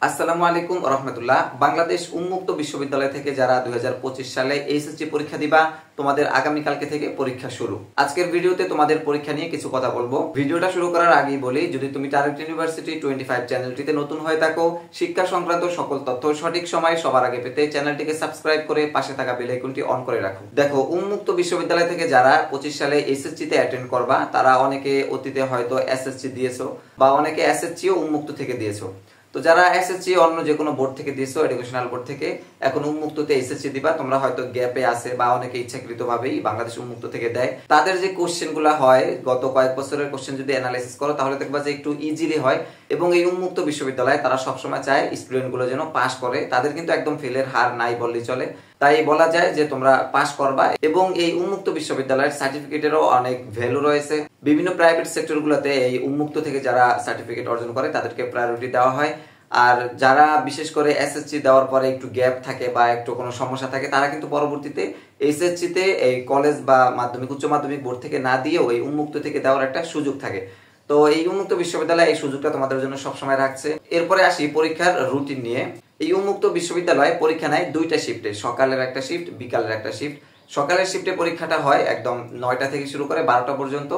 আসসালামু আলাইকুম রহমতুল্লাহ। বাংলাদেশ উন্মুক্ত বিশ্ববিদ্যালয় থেকে যারা 2025 সালে এইচএসসি পরীক্ষা দিবা, তোমাদের আগামীকালকে থেকে পরীক্ষা শুরু। আজকের ভিডিওতে তোমাদের পরীক্ষা নিয়ে কিছু কথা বলবো। ভিডিওটা শুরু করার আগেই বলি, যদি তুমি টার্গেট ইউনিভার্সিটি 25 চ্যানেলটিতে নতুন হয়ে থাকো, শিক্ষা সংক্রান্ত সকল তথ্য সঠিক সময়ে সবার আগে পেতে চ্যানেলটিকে সাবস্ক্রাইব করে পাশে থাকা বেল আইকনটি অন করে রাখো। দেখো, উন্মুক্ত বিশ্ববিদ্যালয় থেকে যারা 25 সালে এইচএসসি তে অ্যাটেন্ড করবা, তারা অনেকে অতীতে হয়তো এসএসসি দিয়েছো বা অনেকে এসএসসিও উন্মুক্ত থেকে দিয়েছো। তো যারা এসএসসি অন্য যে কোনো বোর্ড থেকে দিয়েছো, এডুকেশনাল বোর্ড থেকে, এখন উন্মুক্ততে এসএসসি দিবা, তোমরা হয়তো গ্যাপে আছে বা অনেকে ইচ্ছাকৃতভাবেই বাংলাদেশ উন্মুক্ত থেকে দেয়। তাদের যে কোশ্চেন গুলা হয়, গত কয়েক বছরের কোশ্চেন যদি অ্যানালাইসিস করো তাহলে দেখবা যে একটু ইজিলি হয়। এবং এই উন্মুক্ত বিশ্ববিদ্যালয়ে তারা সবসময় চায় স্টুডেন্ট গুলো যেন পাস করে, তাদের কিন্তু একদম ফেলের হার নাই বললেই চলে। তাই বলা যায় যে তোমরা পাস করবা। এবং এই উন্মুক্ত বিশ্ববিদ্যালয়ের সার্টিফিকেটেরও অনেক ভ্যালু রয়েছে। বিভিন্ন প্রাইভেট সেক্টর গুলোতে এই উন্মুক্ত থেকে যারা সার্টিফিকেট অর্জন করে তাদেরকে প্রায়োরিটি দেওয়া হয়। আর যারা বিশেষ করে এসএসসি দেওয়ার পরে একটু গ্যাপ থাকে বা একটু কোনো সমস্যা থাকে, তারা কিন্তু পরবর্তীতে এইচএসসি তে এই কলেজ বা মাধ্যমিক উচ্চ মাধ্যমিক বোর্ড থেকে না দিয়েও এই উন্মুক্ত থেকে দেওয়ার একটা সুযোগ থাকে। তো এই উন্মুক্ত বিশ্ববিদ্যালয় এই সুযোগটা তোমাদের জন্য সবসময় রাখছে। এরপরে আসি পরীক্ষার রুটিন নিয়ে। এই উন্মুক্ত বিশ্ববিদ্যালয়ে পরীক্ষা নেয় দুইটা শিফটে, সকালের একটা শিফট, বিকালের একটা শিফট। সকালের শিফটে পরীক্ষাটা হয় একদম 9টা থেকে শুরু করে 12টা পর্যন্ত,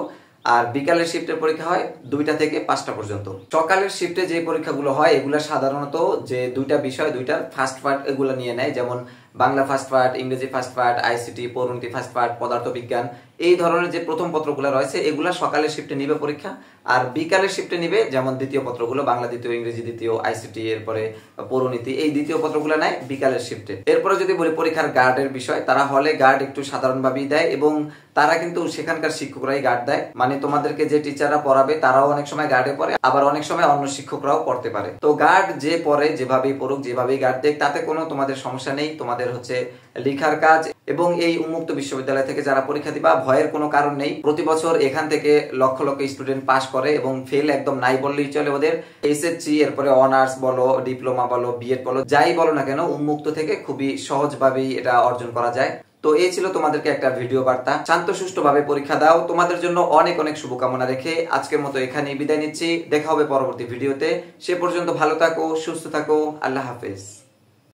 আর বিকালের শিফটের পরীক্ষা হয় 2টা থেকে 5টা পর্যন্ত। সকালের শিফটে যে পরীক্ষাগুলো হয় এগুলো সাধারণত যে দুইটা বিষয়, দুইটার ফার্স্ট পার্ট এগুলো নিয়ে নেয়, যেমন বাংলা ফার্স্ট পার্ট, ইংরেজি ফার্স্ট পার্ট, আইসিটি, পরিণতি ফার্স্ট পার্ট, পদার্থবিজ্ঞান, এই ধরনের যে প্রথম পত্রগুলো রয়েছে এগুলা সকালের শিফটে নিবে পরীক্ষা। আর বিকালের শিফটে নিবে যেমন দ্বিতীয় পত্রগুলো, বাংলা দ্বিতীয়, ইংরেজি দ্বিতীয়, আইসিটি, এরপরে পরিণতি, এই দ্বিতীয় পত্রগুলো নেয় বিকালের শিফটে। এরপরে যদি বলি পরীক্ষার গার্ডের বিষয়, তারা হলে গার্ড একটু সাধারণভাবেই দেয় এবং তারা কিন্তু সেখানকার শিক্ষকরাই গার্ড দেয়। মানে তোমাদেরকে যে টিচাররা পড়াবে তারাও অনেক সময় গার্ডে পড়ে, আবার অনেক সময় অন্য শিক্ষকরাও পড়তে পারে। তো গার্ড যে পড়ে, যেভাবেই পড়ুক, যেভাবেই গার্ড দেখ, তাতে কোনো তোমাদের সমস্যা নেই। তোমাদের হচ্ছে লেখার কাজ। এবং এই উন্মুক্ত বিশ্ববিদ্যালয় থেকে যারা পরীক্ষা দিবা, ভয়ের কোনো কারণ নেই। প্রতি বছর এখান থেকে লক্ষ লক্ষ স্টুডেন্ট পাস করে এবং ফেল একদম নাই বললেই চলে। ওদের এসএসসি, এরপরে অনার্স বলো, ডিপ্লোমা বলো, বিএড বলো, যাই বলো না কেন, উন্মুক্ত থেকে খুবই সহজভাবেই এটা অর্জন করা যায়। তো এই ছিল তোমাদেরকে একটা ভিডিও বার্তা। শান্ত সুষ্ঠুভাবে পরীক্ষা দাও। তোমাদের জন্য অনেক অনেক শুভকামনা রেখে আজকের মতো এখানেই বিদায় নিচ্ছি। দেখা হবে পরবর্তী ভিডিওতে। সে পর্যন্ত ভালো থাকো, সুস্থ থাকো। আল্লাহ হাফেজ।